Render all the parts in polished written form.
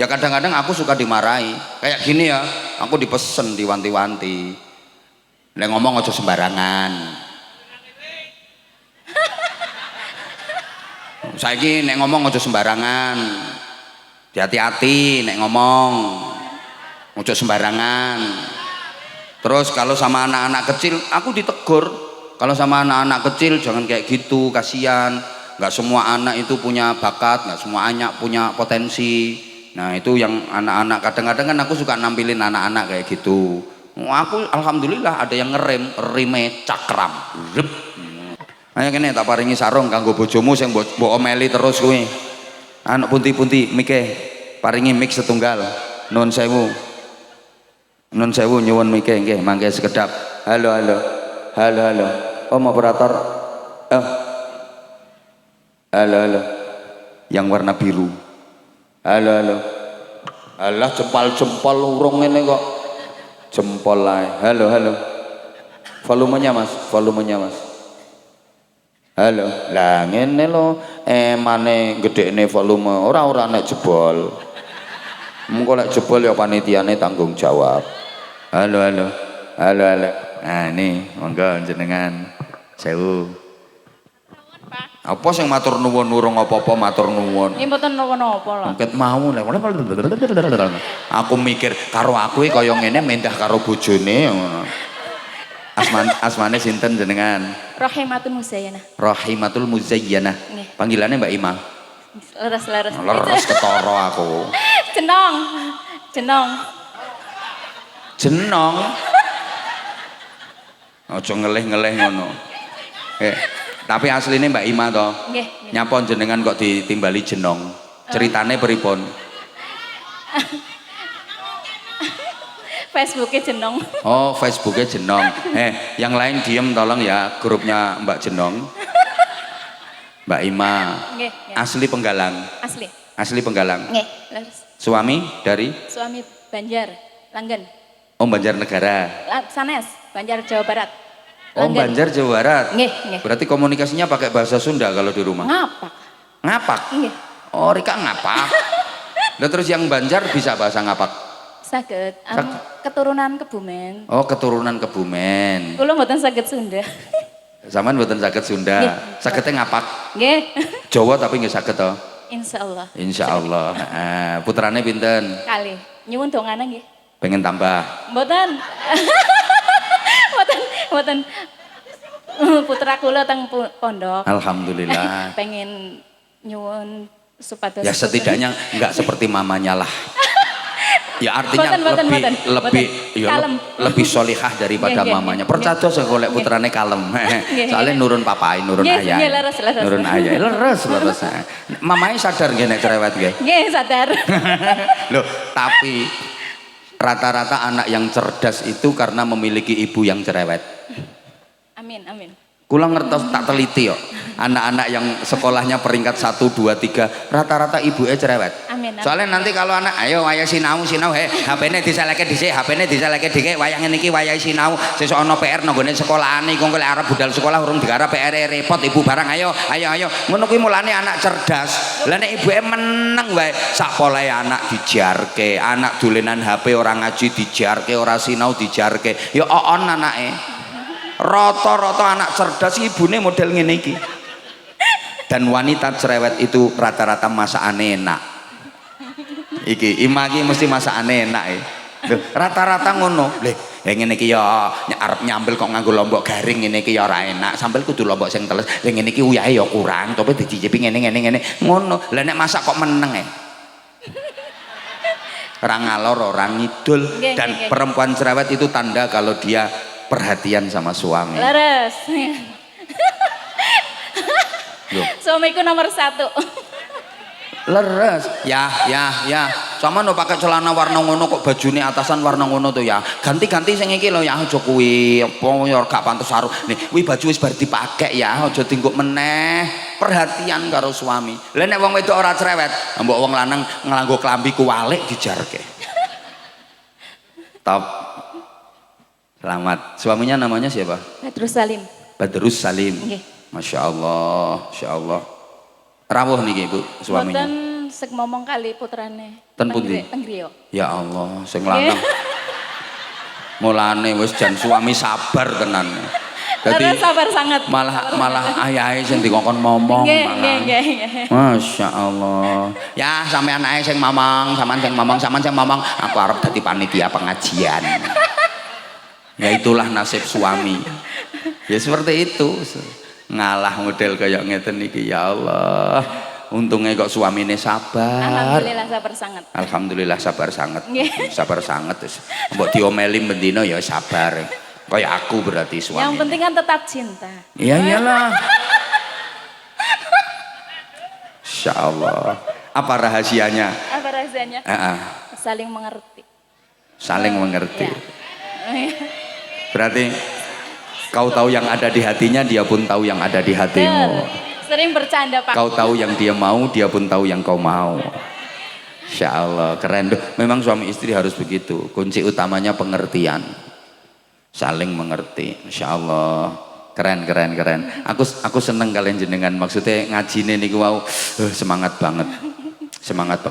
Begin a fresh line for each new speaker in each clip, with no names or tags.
Ya kadang-kadang aku suka dimarahi kayak gini ya, aku dipesen diwanti-wanti, nek ngomong aja sembarangan. Saiki nek ngomong aja sembarangan, hati-hati nek ngomong aja sembarangan. Terus kalau sama anak-anak kecil aku ditegur, kalau sama anak-anak kecil jangan kayak gitu, kasihan. Nggak semua anak itu punya bakat, nggak semua anak punya potensi. Nah itu yang anak-anak, kadang-kadang kan aku suka nampilin anak-anak kayak gitu. Aku alhamdulillah ada yang ngerem, rime cakram. Rep. Ayo kene tak paringi sarung kanggo bojomu sing mbok omeli terus kuwi. Anak punti-punti mike paringi mik setunggal. Nuwun sewu. Nuwun sewu nyuwun mike nggih, mangke sekedap. Halo halo. Halo halo. Om operator. Halo halo. Yang warna biru. Halo halo. Alah jempol-jempol urung ngene kok. Jempol ae. Halo halo. Volumenya Mas, volumenya Mas. Halo. Lah ngene lho, emane gedhekne volume, ora nek jebol. Mengko lek jebol ya panitiane tanggung jawab. Halo halo. Halo halo. Nah ini monggo jenengan. Sewu. Apa sing matur nuwun urung apa-apa matur nuwun.
Nggih mboten napa-napa lho.
Angket mau lek aku mikir karo aku kaya ngene mendah karo bojone ngono. Asmane sinten jenengan?
Rahimatul Muzayyanah.
Rahimatul Muzayyanah. Panggilannya Mbak Ima.
Leres-leres.
Leres ketara aku.
Jenong. Jenong.
Jenong. Aja ngelih-ngelih ngono. Tapi aslinya Mbak Ima toh.
Nggih.
Nyapa jenengan kok ditimbali jenong. Ceritane pripun?
Facebooknya jenong.
Oh, Facebooknya jenong. Yang lain diem tolong ya, grupnya Mbak Jenong. Mbak Ima.
Nggih.
Asli Penggalang.
Asli.
Asli Penggalang.
Nggih, leres.
Suami dari?
Suami Banjar, Langgen.
Oh, Banjarnegara.
Sanes, Banjar Jawa Barat.
Oh, Banjar Jawa Barat.
Nggih, nggih.
Berarti komunikasinya pakai bahasa Sunda kalau di rumah.
Ngapak.
Ngapak.
Nggih.
Oh, Rika ngapak. Nah, terus yang Banjar bisa bahasa ngapak?
Saged. Keturunan Kebumen.
Oh, keturunan Kebumen.
Kula mboten saged Sunda.
Sampean mboten saged Sunda. Sagednya ngapak.
Nggih.
Jawa tapi nggih saged to.
Insyaallah.
Insyaallah. Putrane pinten?
Kali. Nyuwun dongane nggih.
Pengen tambah.
Mboten. Mboten. Putra kula teng pondok.
Alhamdulillah.
Pengen nyuwun supados.
Ya setidaknya enggak seperti mamanya lah. Ya artinya
Boten.
lebih solihah daripada mamanya. Percados golek putrane kalem. Soalnya nurun papai, nurun ayah. Nurun ayah. Leres. Mamanya sadar nggih nek cerewet nggih?
Nggih, sadar.
Loh, tapi rata-rata anak yang cerdas itu karena memiliki ibu yang cerewet.
Amin.
Kula ngertos tak teliti yo. Anak-anak yang sekolahnya peringkat 1, 2, 3 rata-rata ibunya cerewet.
Amin.
Soalnya nanti kalau anak ayo wayah sinau HP-ne diseleke dhisik, HP-ne diseleke dhisik, wayah ngene iki wayah sinau, sesuk ana PR nang gone sekolahane iku lek arep budal sekolah urung digarap PR repot ibu barang ayo. Ngono kuwi mulane anak cerdas. Lah nek ibuke meneng wae sak polahe anak dijarke, anak dolenan HP ora ngaji dijarke, ora sinau dijarke. Ya on anake. Rata-rata anak cerdas ibune model ngene iki. Dan wanita cerewet itu rata-rata masakane enak. Iki Ima iki mesti masakane enak rata-rata ngono. Ngene iki ya arep nyambel kok nganggo lombok garing ngene iki ya ora enak. Sambel kudu lombok sing teles. Ngene iki uyahe ya kurang, tapi dicicipi ngene ngono. Lah nek masak kok meneng ora ngalor ora ngidul. Dan perempuan cerewet itu tanda kalau dia perhatian sama suami.
Leres. Suamiku nomor 1.
Leres. Ya. Sama no pakai celana warna ngono kok bajune atasan warna ngono tuh ya. Ganti-ganti sing iki lho ya aja kuwi apa ya gak pantes saru. Nih, kuwi baju wis bar dipake ya, aja tingguk meneh. Perhatian karo suami. Lah nek wong wedok ora cerewet, mbok wong lanang nglanggo klambi kuwalik dijarke. Top. Selamat. Suaminya namanya siapa?
Badrus Salim.
Badrus Salim.
Nggih.
Masya Allah. Rawuh niki Ibu suaminya.
Mboten sek ngomong kali putrane.
Ten pundi?
Teng griya.
Ya Allah, sing lanang. Mulane wis jan suami sabar tenan.
Karena sabar sangat.
Malah ayahe sing dikongkon momong
Nggih,
malah.
nggih.
Masya Allah. Ya sampean ae sing momong, sampean sing momong, aku arep dadi panitia pengajian. Ya itulah nasib suami. Ya seperti itu. Ngalah model kayak ngeten iki ya Allah. Untungnya kok suamine sabar.
Alhamdulillah sabar sangat.
Alhamdulillah sabar sangat.
Nggih.
Sabar sangat terus. Mbok diomeli bendino ya sabar. Kayak aku berarti suami.
Yang penting kan tetap cinta.
Iya iyalah. Insya Allah. Apa rahasianya?
Apa rasanya? Saling mengerti.
Saling mengerti.
Ya.
Berarti kau tahu yang ada di hatinya, dia pun tahu yang ada di hatimu.
Sering bercanda Pak.
Kau tahu yang dia mau, dia pun tahu yang kau mau. Insya Allah keren. Memang suami istri harus begitu. Kunci utamanya pengertian. Saling mengerti. Insya Allah keren. Aku seneng kalian jenengan, maksudnya ngajine niku wau semangat banget.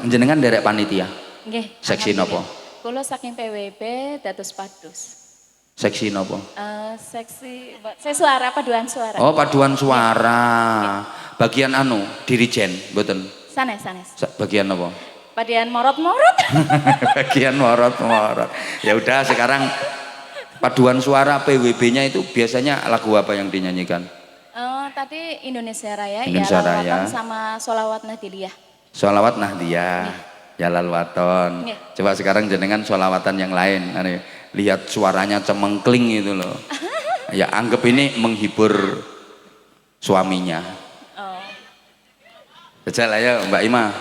Jenengan derek panitia.
Nggih.
Seksi nopo?
Kula saking PWB dados padus.
Seksi nopo?
Saya suara, paduan suara.
Oh paduan suara. Bagian anu dirijen, mboten.
Sanes.
Bagian apa?
Paduan morot.
Bagian morot. Ya udah sekarang paduan suara PWB-nya itu biasanya lagu apa yang dinyanyikan?
Tadi Indonesia Raya,
Indonesia
ya
Raya.
sama Sholawat Nahdiliyah.
Sholawat Nahdiyah, ya lalwaton.
Nggih.
Coba sekarang jenengan sholawatan yang lain. Lihat suaranya cemengkling itu loh. Ya anggap ini menghibur suaminya.
Oh.
Jajal ayo Mbak Ima.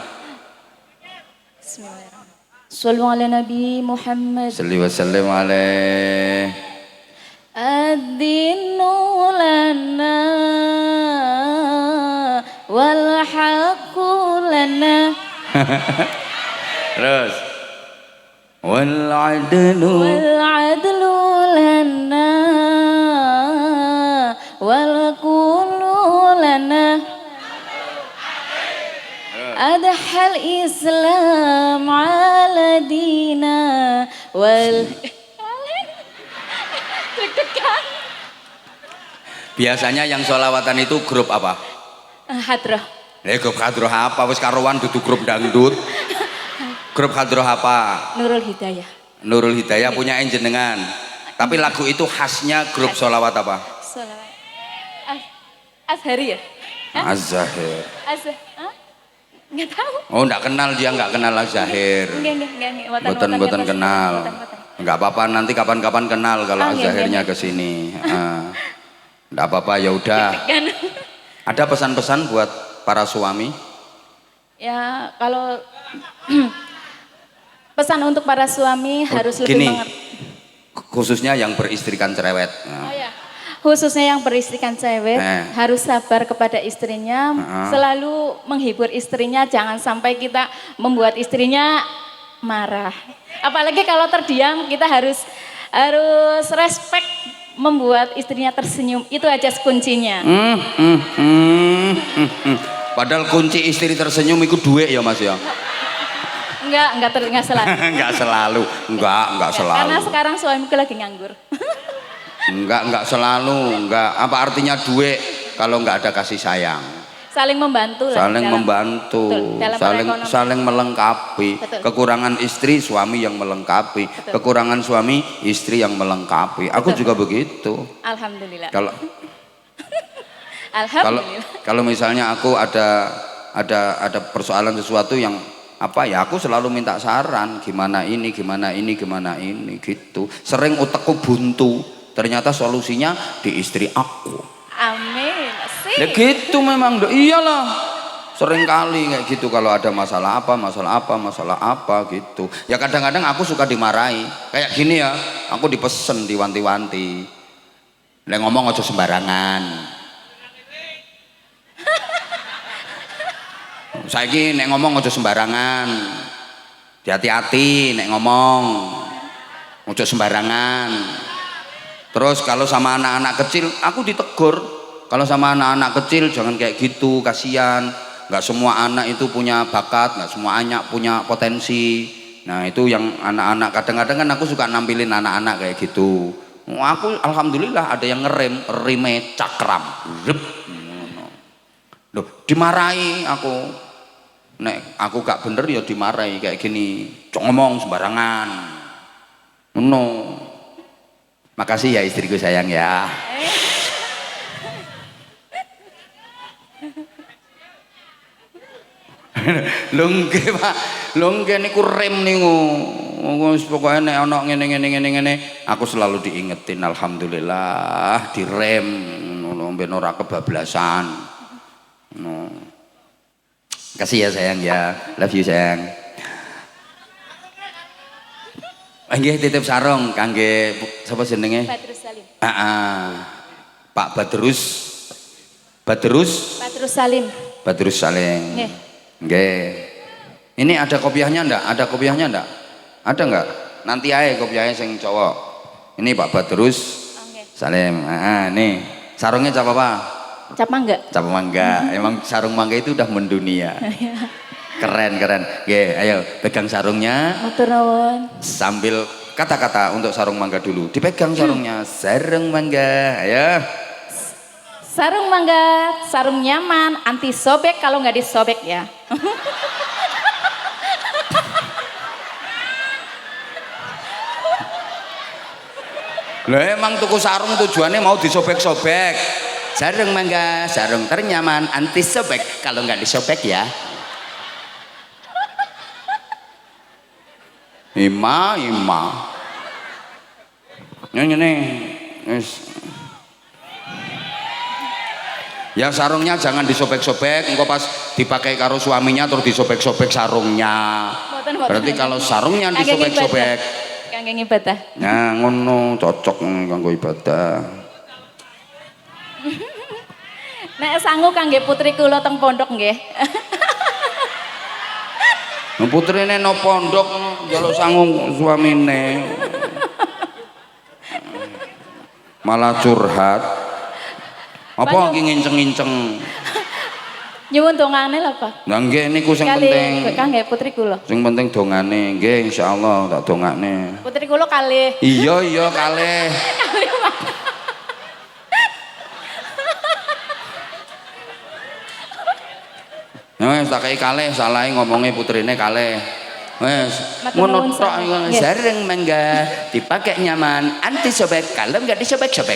Bismillahirrahmanirrahim. Shallu ala Nabi Muhammad.
Salli wa sallim alaih.
Ad-dinu lana wal haqqu lana.
Terus. Wal adlu
lana wal kullu lana. Adhal Islam ala dina wal
Biasanya yang sholawatan itu grup apa?
Hadroh.
Grup hadroh apa? Wis karuan dudu grup dangdut. Grup hadroh apa?
Nurul Hidayah.
Nurul Hidayah punya jenengan. Tapi lagu itu khasnya grup sholawat apa?
Sholawat. Azhari ya?
Az-Zahir.
Nggak tahu.
Oh enggak kenal dia, enggak kenal Az-Zahir.
Enggak.
Boten kenal. Enggak apa-apa, nanti kapan-kapan kenal kalau Az-Zahirnya ke sini. Enggak apa-apa, ya udah. Ada pesan-pesan buat para suami?
Ya, kalau pesan untuk para suami harus lebih mengerti.
Khususnya yang beristrikan cerewet.
Oh ya. Khususnya yang beristrikan cewek harus sabar kepada istrinya, selalu menghibur istrinya, jangan sampai kita membuat istrinya marah. Apalagi kalau terdiam, kita harus respect, membuat istrinya tersenyum. Itu aja kuncinya.
Padahal kunci istri tersenyum itu duit ya Mas ya.
Enggak selalu.
Enggak selalu.
Karena sekarang suamiku lagi nganggur.
Enggak selalu, enggak. Apa artinya duit kalau enggak ada kasih sayang?
Saling membantu lah.
Saling melengkapi.
Betul.
Kekurangan istri suami yang melengkapi.
Betul.
Kekurangan suami istri yang melengkapi. Aku juga begitu.
Alhamdulillah.
Kalau misalnya aku ada persoalan sesuatu yang apa ya, aku selalu minta saran gimana ini gitu. Sering utekku buntu. Ternyata solusinya di istri aku.
Amin.
Ya gitu memang, iyalah. Sering kali kayak gitu kalau ada masalah apa gitu. Ya kadang-kadang aku suka dimarahi. Kayak gini ya, aku dipesen diwanti-wanti. Nek ngomong aja sembarangan. Saiki nek ngomong aja sembarangan. Hati-hati nek ngomong. Aja sembarangan. Terus kalau sama anak-anak kecil aku ditegur. Kalau sama anak-anak kecil jangan kayak gitu, kasihan. nggak semua anak itu punya bakat, nggak semua anak punya potensi. Nah itu yang anak-anak, kadang-kadang kan aku suka nampilin anak-anak kayak gitu. Aku alhamdulillah ada yang rime cakram. Loh, dimarahi aku. Nek aku gak bener ya dimarahi kayak gini. Cok ngomong sembarangan. No. Makasih ya istriku sayang ya. Lungke Pak, lungke niku rem niku. Pokoke nek ana ngene, aku selalu diingetin alhamdulillah direm ngono ben ora kebablasan. No. Kasih ya sayang ya, love you sayang. Nggih titip sarung kangge sapa jenenge?
Badrus Salim.
Pak Badrus
Salim.
Badrus Salim.
Nggih.
Nggih. Ini ada kopiahnya ndak? Ada kopiahnya ndak? Ada enggak? Nanti aja kopiahnya sing cowok. Ini Pak Badrus Salim. Nih sarungnya cap apa?
Cap mangga.
Cap mangga. Emang sarung mangga itu udah mendunia. Keren. Nggih, ayo pegang sarungnya.
Matur nuwun.
Sambil kata-kata untuk sarung mangga dulu. Dipegang sarungnya. Sarung mangga. Ayo.
Sarung mangga, sarung nyaman, anti sobek kalau nggak disobek ya.
Lah emang tuku sarung tujuannya mau disobek-sobek. Sarung mangga, sarung ternyaman, anti sobek kalau nggak disobek ya. Ima. Ini. Ya sarungnya jangan disobek-sobek, engkau pas dipakai karo suaminya terus disobek-sobek sarungnya. Berarti kalau sarungnya disobek-sobek.
Kangge ibadah.
Nah ngono cocok kanggo ibadah.
Nek sangu kangge putri kula teng pondok nggih.
Putrine no pondok njaluk sangu suamine. Malah curhat. Apa iki nginceng-nginceng?
Nyuwun dongane lho, Pak.
Lah nggih niku sing penting.
Kangge putri kula.
Sing penting dongane, nggih insyaallah tak dongakne.
Putri kula kalih.
Iya kalih. Wes tak kei kalih, salahe ngomongnya putrine kalih. Wes ngono tok sarung mangga dipakai nyaman, anti sobek kalau enggak disobek-sobek.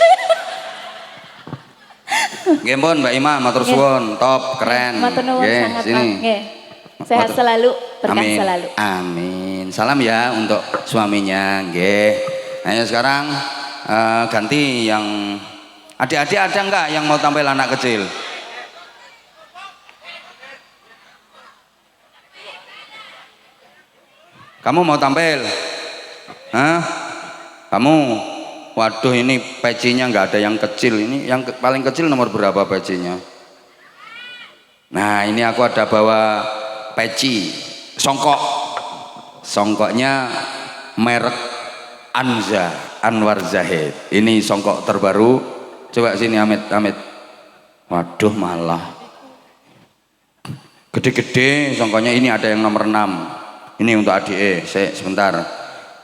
Nggih pun Mbak Ima matur suwun, top keren.
Matur nuwun sangat
sini.
Nggih. Sehat selalu, berkah selalu.
Amin. Salam ya untuk suaminya, nggih. Ayo sekarang ganti yang adik-adik ada enggak yang mau tampil anak kecil? Kamu mau tampil? Hah? Kamu? Waduh ini pecinya nggak ada yang kecil. Ini yang paling kecil nomor berapa pecinya? Nah ini aku ada bawa peci songkok. Songkoknya merek Anza, Anwar Zahid. Ini songkok terbaru. Coba sini Amit. Waduh malah gede-gede songkoknya. Ini ada yang nomor 6. Ini untuk adik sebentar.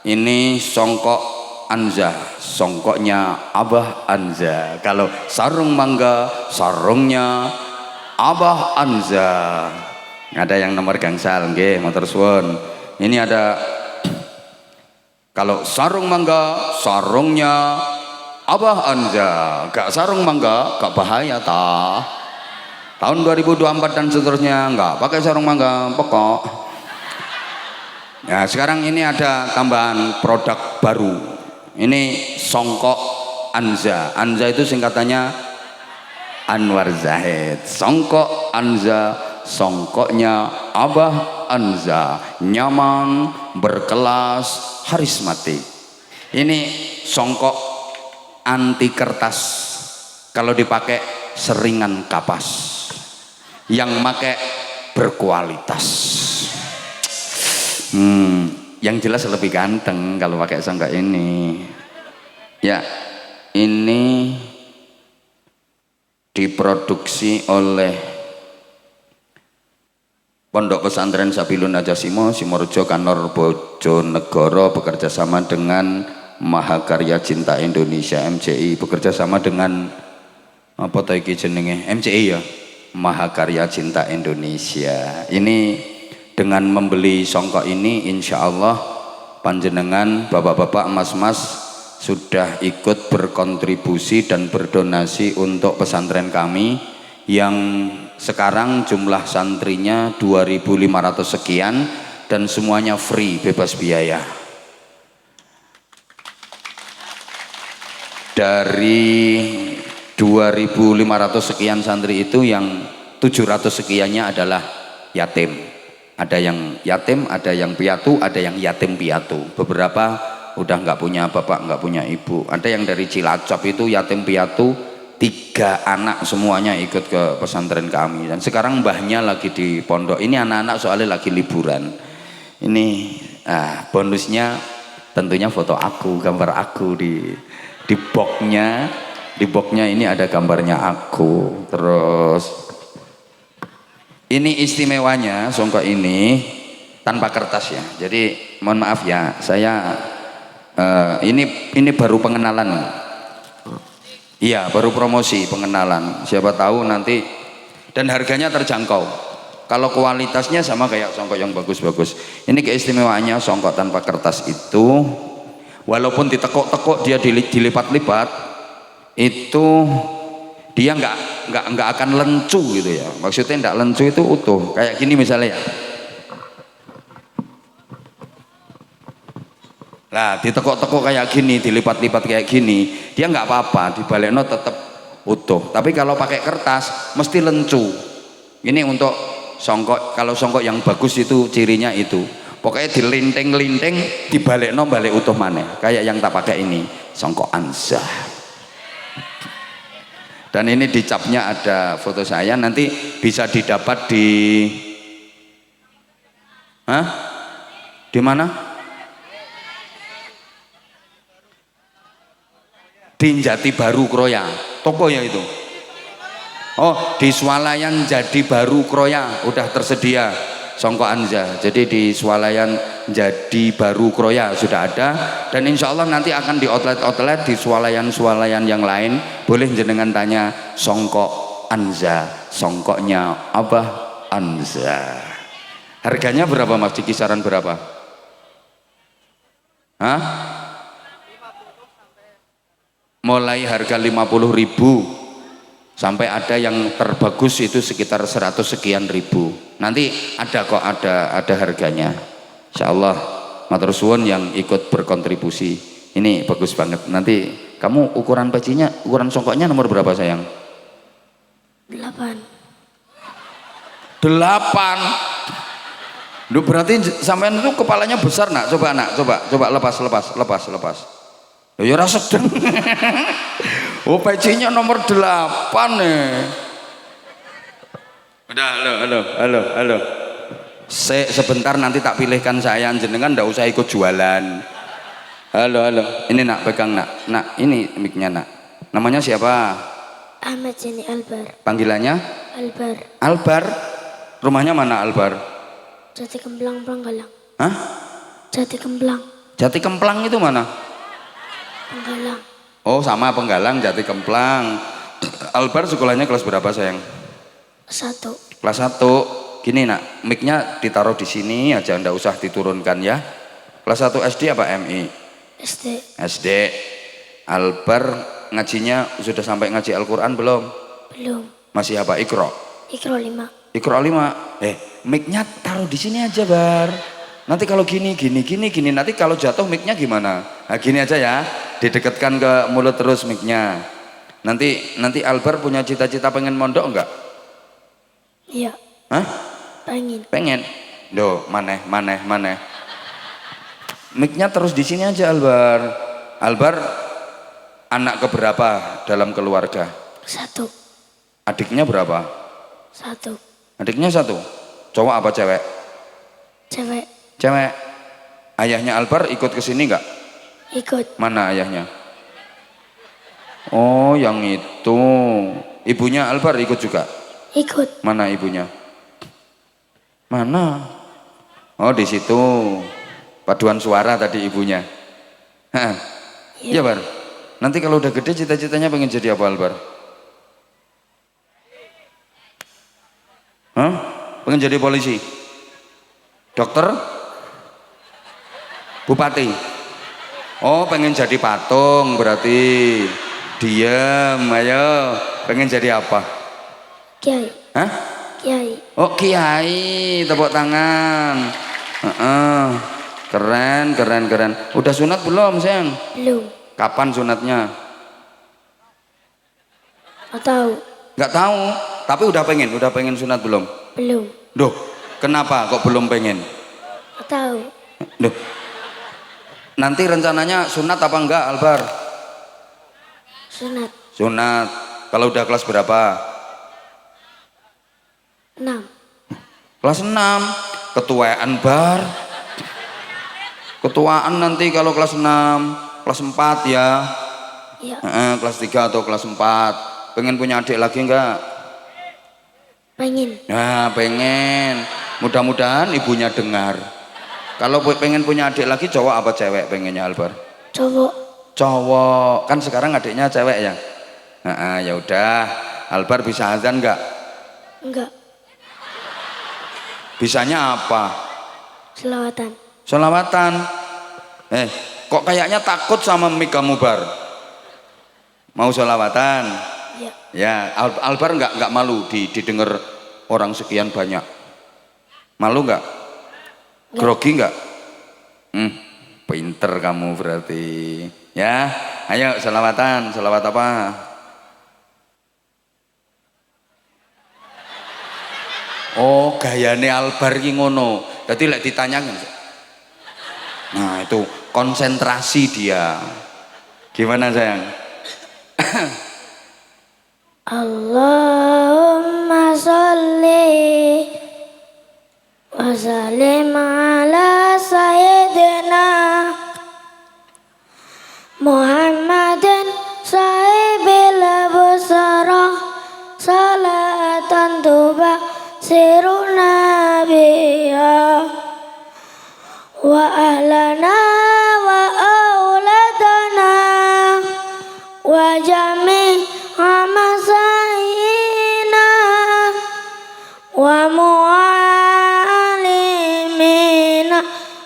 Ini songkok Anza, songkoknya Abah Anza. Kalau sarung mangga, sarungnya Abah Anza. Ada yang nomor gangsal, nggih, matur suwun. Ini ada kalau sarung mangga, sarungnya Abah Anza. Gak sarung mangga, gak bahaya ta. Tahun 2024 dan seterusnya nggak pakai sarung mangga, pokok. Ya sekarang ini ada tambahan produk baru. Ini songkok Anza. Anza itu singkatannya Anwar Zahid. Songkok Anza, songkoknya Abah Anza. Nyaman, berkelas, harismatik. Ini songkok anti kertas. Kalau dipakai seringan kapas. Yang pakai berkualitas. Yang jelas lebih ganteng kalau pakai songkok ini. Ya, ini diproduksi oleh Pondok Pesantren Sabilun Najasimo Simorjo Kanor Bojonegoro bekerja sama dengan Mahakarya Cinta Indonesia MCI, bekerja sama dengan apa to iki jenenge MCI ya, Mahakarya Cinta Indonesia. Ini dengan membeli songkok ini insya Allah panjenengan bapak-bapak mas-mas sudah ikut berkontribusi dan berdonasi untuk pesantren kami yang sekarang jumlah santrinya 2.500 sekian dan semuanya free, bebas biaya. Dari 2.500 sekian santri itu yang 700 sekiannya adalah yatim. Ada yang yatim, ada yang piatu, ada yang yatim piatu. Beberapa udah nggak punya bapak, nggak punya ibu. Ada yang dari Cilacap itu yatim piatu, 3 anak semuanya ikut ke pesantren kami. Dan sekarang mbahnya lagi di pondok. Ini anak-anak soalnya lagi liburan. Ini bonusnya tentunya foto aku, gambar aku di boxnya. Di boxnya ini ada gambarnya aku. Terus ini istimewanya songkok ini tanpa kertas ya. Jadi mohon maaf ya, saya ini baru pengenalan. Iya, baru promosi pengenalan. Siapa tahu nanti, dan harganya terjangkau. Kalau kualitasnya sama kayak songkok yang bagus-bagus. Ini keistimewaannya songkok tanpa kertas itu, walaupun ditekuk-tekuk dia dilipat-lipat, itu dia nggak akan lencu gitu ya. Maksudnya nggak lencu itu utuh. Kayak gini misalnya ya. Nah, ditekuk-tekuk kayak gini, dilipat-lipat kayak gini, dia nggak apa-apa, dibalekno tetap utuh. Tapi kalau pakai kertas mesti lencu. Ini untuk songkok, kalau songkok yang bagus itu cirinya itu. Pokoknya dilinting-linting, dibalekno balik utuh maneh. Kayak yang tak pakai ini, songkok Anza. Dan ini di capnya ada foto saya, nanti bisa didapat di mana? Di Jati Baru Kroya, toko ya itu. Oh, di Swalayan Jadi Baru Kroya udah tersedia songkok Anza. Jadi di Swalayan Jadi Baru Kroya sudah ada, dan insya Allah nanti akan di outlet di Swalayan yang lain. Boleh jenengan tanya songkok Anza, songkoknya Abah Anza. Harganya berapa Mas? Di kisaran berapa? Hah? Mulai harga 50.000 sampai ada yang terbagus itu sekitar 100 sekian ribu. Nanti ada kok, ada harganya. Insya Allah matur suwun yang ikut berkontribusi. Ini bagus banget. Nanti kamu ukuran pecinya, ukuran songkoknya nomor berapa sayang?
8.
8. Duh, berarti sampean itu kepalanya besar nak. Coba nak, coba lepas. Ya rasa sedeng. Oh, pecinya nomor 8 nih. Udah, halo. Sebentar nanti tak pilihkan saya, jenengan ndak usah ikut jualan. Halo. Ini nak pegang nak. Nak, ini mic-nya nak. Namanya siapa?
Ahmad Jani Albar.
Panggilannya?
Albar.
Albar. Rumahnya mana Albar?
Jati Kemplang, Panggalang.
Hah?
Jati Kemplang.
Jati Kemplang itu mana?
Penggalang.
Oh, sama Penggalang, Jati Kemplang. Albar sekolahnya kelas berapa sayang?
1.
Kelas 1. Gini nak, mic-nya ditaruh di sini aja, ndak usah diturunkan ya. Kelas 1 SD apa MI? SD. Albar ngajinya sudah sampai ngaji Al-Quran belum?
Belum.
Masih apa? Iqra?
Iqra 5.
Iqra 5. Mic-nya taruh di sini aja Bar. Nanti kalau gini, nanti kalau jatuh mic-nya gimana? Nah gini aja ya, didekatkan ke mulut terus mic-nya. Nanti Albar punya cita-cita pengen mondok enggak?
Iya.
Hah? Pengen. Loh, maneh. Mic-nya terus di sini aja Albar. Albar anak keberapa dalam keluarga?
1.
Adiknya berapa?
1.
Adiknya 1. Cowok apa cewek? Cewek. Ayahnya Albar ikut ke sini enggak?
Ikut.
Mana ayahnya? Oh, yang itu. Ibunya Albar ikut juga?
Ikut.
Mana ibunya? Mana? Oh di situ. Paduan suara tadi ibunya. Hah. Iya Bar. Nanti kalau udah gede cita-citanya pengen jadi apa Albar? Hah? Pengen jadi polisi? Dokter? Bupati? Oh pengen jadi patung berarti. Diem, ayo. Pengen jadi apa?
Kiai.
Hah?
Kiai.
Oh kiai, tepuk tangan. Keren, keren, keren. Udah sunat belum sayang?
Belum.
Kapan sunatnya?
Nggak tahu.
Nggak tahu, tapi udah pengen sunat belum?
Belum.
Duh, kenapa kok belum pengen?
Nggak tahu.
Duh, nanti rencananya sunat apa enggak Albar?
Sunat.
Sunat, kalau udah kelas berapa?
6.
Kelas 6, ketuaan Bar. Ketuaan nanti kalau kelas 6, kelas 4 ya.
Iya.
Kelas 3 atau kelas 4. Pengen punya adik lagi enggak?
Pengen.
Nah pengen, mudah-mudahan ibunya dengar. Kalau pengen punya adik lagi cowok apa cewek pengennya Albar?
Cowok.
Cowok, kan sekarang adiknya cewek ya? Ya udah, Albar bisa azan enggak?
Enggak.
Bisanya apa?
Selawatan.
Sholawatan. Kok kayaknya takut sama mic kamu Bar? Mau sholawatan?
Iya.
Ya, Albar nggak malu didengar orang sekian banyak? Malu nggak? Grogi nggak? Pinter kamu berarti. Ya, ayo sholawatan. Sholawat apa? Oh, gayane Albar ki ngono. Dadi lek ditanya. Nah, itu konsentrasi dia. Gimana sayang?
Allahumma sholli wa sallim ala sayyidina Muhammadin sahibil busara salatan tuba siruna biha wa ahlana wa auladana wa jami'a masayina wa mu'alimina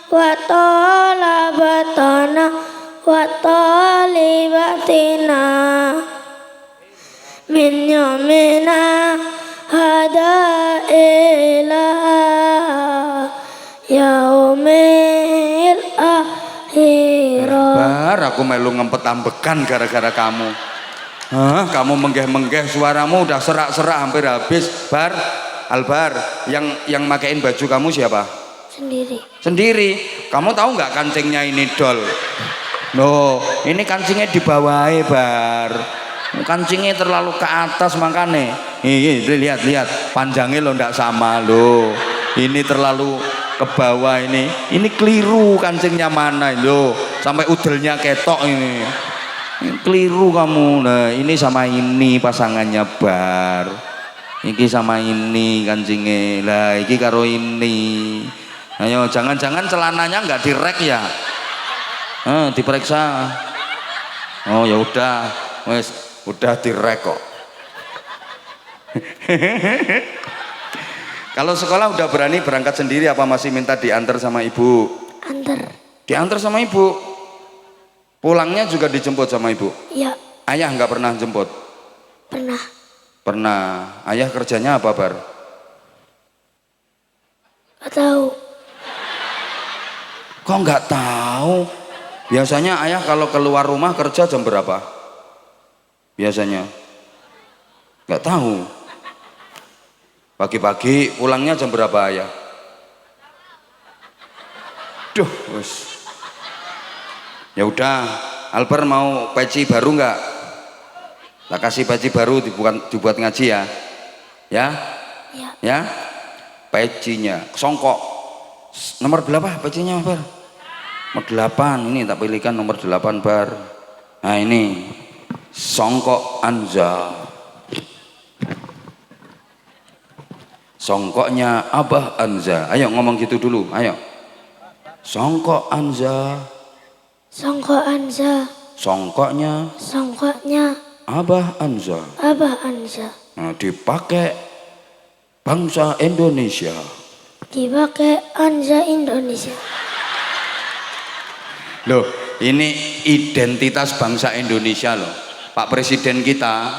wa talabatana wa talibatina min yamina hada ila yaumil akhirah.
Bar, aku melu ngempet ambekan gara-gara kamu. Kamu menggeh-menggeh, suaramu udah serak-serak hampir habis. Bar, Albar, yang makein baju kamu siapa?
Sendiri.
Sendiri. Kamu tahu nggak kancingnya ini dol? Loh, ini kancingnya di bawah Bar. Kancingnya terlalu ke atas makanya. Lihat, panjangnya lo ndak sama lo. Ini terlalu ke bawah ini. Ini keliru kancingnya mana lo? Sampai udelnya ketok ini. Keliru kamu. Nah, ini sama ini pasangannya Bar. Iki sama ini kancingnya. Lah, iki karo ini. Ayo, jangan-jangan celananya nggak direk ya? Diperiksa. Oh ya udah, wes udah direk kok. Kalau sekolah udah berani berangkat sendiri apa masih minta diantar sama ibu?
Antar.
Diantar sama ibu. Pulangnya juga dijemput sama ibu.
Iya.
Ayah nggak pernah jemput?
Pernah.
Pernah. Ayah kerjanya apa Bar?
Gak tahu.
Kok nggak tahu? Biasanya ayah kalau keluar rumah kerja jam berapa? Biasanya nggak tahu. Pagi-pagi pulangnya jam berapa ayah? Duh, wes. Ya udah, Albar mau peci baru nggak? Tak kasih peci baru dibuat ngaji ya. Ya?
Iya.
Ya? Pecinya songkok. Nomor berapa pecinya Bar? Nomor 8, ini tak pilihkan nomor 8 Bar. Nah ini songkok Anza. Songkoknya Abah Anza. Ayo ngomong gitu dulu, ayo. Songkok Anza.
Songkok Anza.
Songkoknya.
Songkoknya
Abah Anza.
Abah Anza.
Nah, dipakai bangsa Indonesia.
Dipakai Anza Indonesia.
Loh, ini identitas bangsa Indonesia loh. Pak Presiden kita,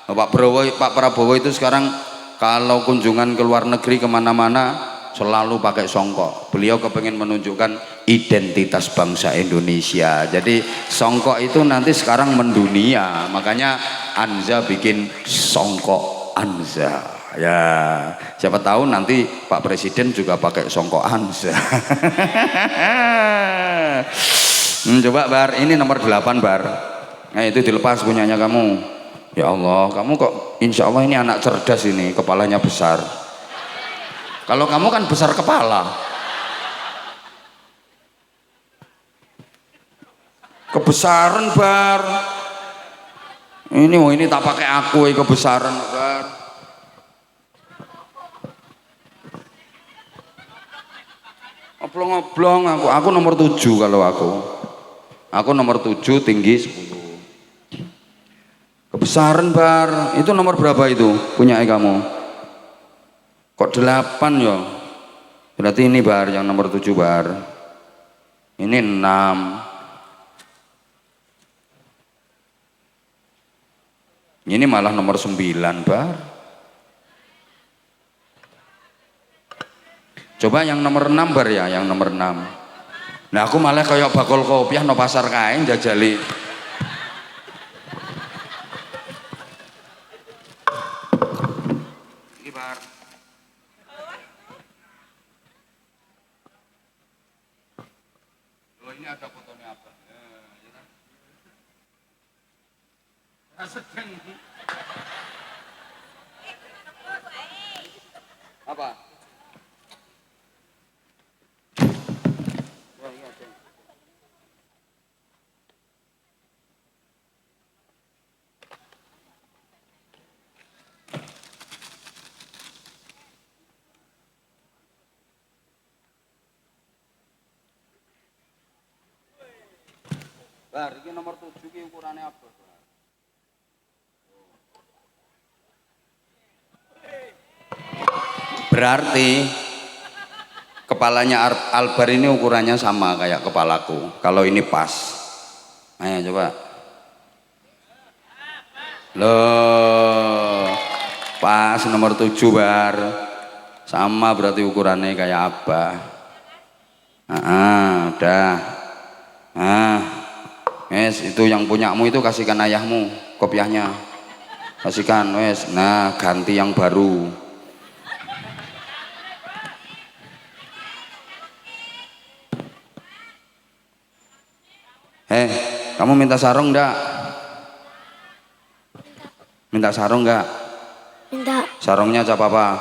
Pak Prabowo itu sekarang kalau kunjungan ke luar negeri kemana-mana selalu pakai songkok. Beliau kepengen menunjukkan identitas bangsa Indonesia. Jadi songkok itu nanti sekarang mendunia. Makanya Anza bikin songkok Anza. Ya, siapa tahu nanti Pak Presiden juga pakai songkok Anza. Coba Bar, ini nomor 8 Bar. Nah itu dilepas punyanya kamu. Ya Allah, kamu kok insya Allah ini anak cerdas ini, kepalanya besar. Kalau kamu kan besar kepala. Kebesaran Bar. Ini tak pakai aku kebesaran Bar. Oblong-oblong aku nomor 7 kalau aku. Aku nomor 7 tinggi 10. Kebesaran Bar. Itu nomor berapa itu punya kamu? Kok 8 ya? Berarti ini Bar yang nomor 7 Bar. Ini 6. Ini malah nomor 9 Bar. Coba yang nomor 6 Bar ya, yang nomor 6. Nah aku malah kayak bakul kopiah no pasar kain jajali. Ini Bar. Oh ini ada fotonya apa? Ya kan? Sedang. Apa? Bar, ini nomor 7 ini ukurannya apa? Berarti kepalanya Albar ini ukurannya sama kayak kepalaku. Kalau ini pas. Ayo coba. Loh, pas nomor 7 Bar. Sama berarti ukurannya kayak apa? Udah. Wes itu yang punyamu itu kasihkan ayahmu kopiahnya. Kasihkan wes. Nah, ganti yang baru. Kamu minta sarung enggak? Minta sarung enggak?
Minta.
Sarungnya cap apa?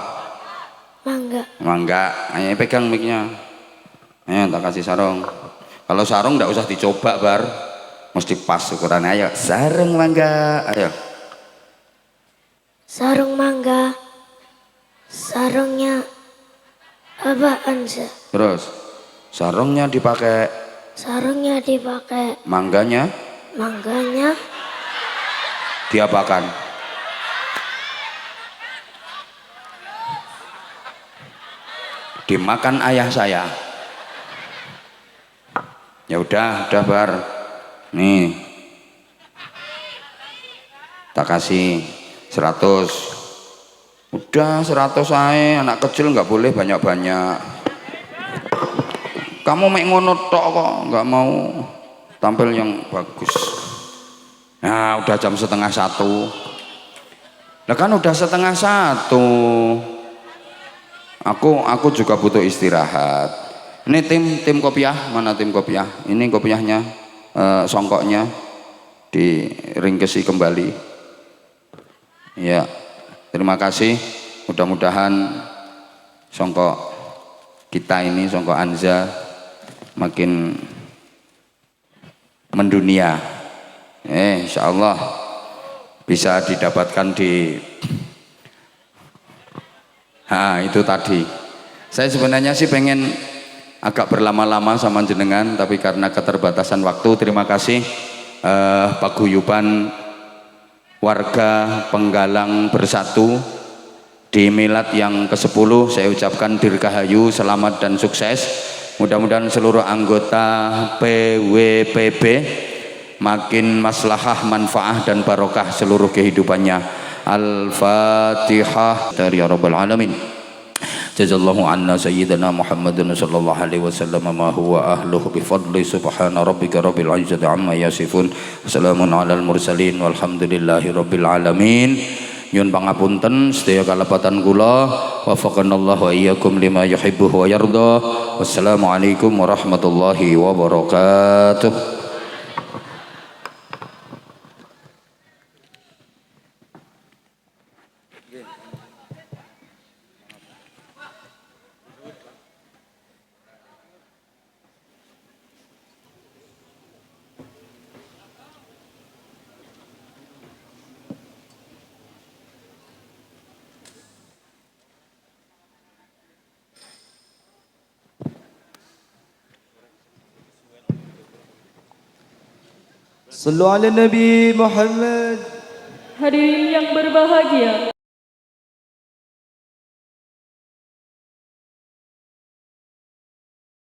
Mangga.
Mangga. Ayo pegang mic-nya. Ayo tak kasih sarung. Kalau sarung enggak usah dicoba Bar. Mesti pas ukurannya. Ayo sarung mangga. Ayo.
Sarung mangga. Sarungnya Abah Anza.
Terus sarungnya dipakai.
Sarungnya dipakai.
Mangganya
Mangganya
diapakan? Dimakan ayah saya. Ya udah Bar. Nih. Tak kasih 100. Udah 100 aja, anak kecil nggak boleh banyak-banyak. Kamu mek ngono tok kok, nggak mau tampil yang bagus. Nah, udah jam 12:30. Nah kan udah 12:30. Aku juga butuh istirahat. Ini tim kopiah, mana tim kopiah? Ini kopiahnya, songkoknya diringkesi kembali. Ya, terima kasih. Mudah-mudahan songkok kita ini, songkok Anza, makin mendunia. Insya Allah bisa didapatkan di Itu tadi. Saya sebenarnya sih pengen agak berlama-lama sama jenengan, tapi karena keterbatasan waktu, terima kasih paguyuban warga Penggalang Bersatu di milad yang ke-10. Saya ucapkan dirgahayu, selamat dan sukses. Mudah-mudahan seluruh anggota PWPB makin maslahah, manfaah dan barokah seluruh kehidupannya. Al-Fatihah dari ya Rabbal Alamin. Jazallahu anna sayyidina Muhammadin sallallahu alaihi wasallam ma huwa ahluhu bifadli subhana rabbika rabbil izzati amma yasifun. Wassalamun alal mursalin walhamdulillahi rabbil alamin. Nyun pangapunten sedaya kalebatan kula, wafaqanallahu wa iyyakum lima yuhibbu wa yarda. Wassalamualaikum warahmatullahi wabarakatuh.
Sallu ala Nabi Muhammad.
Hadirin yang berbahagia,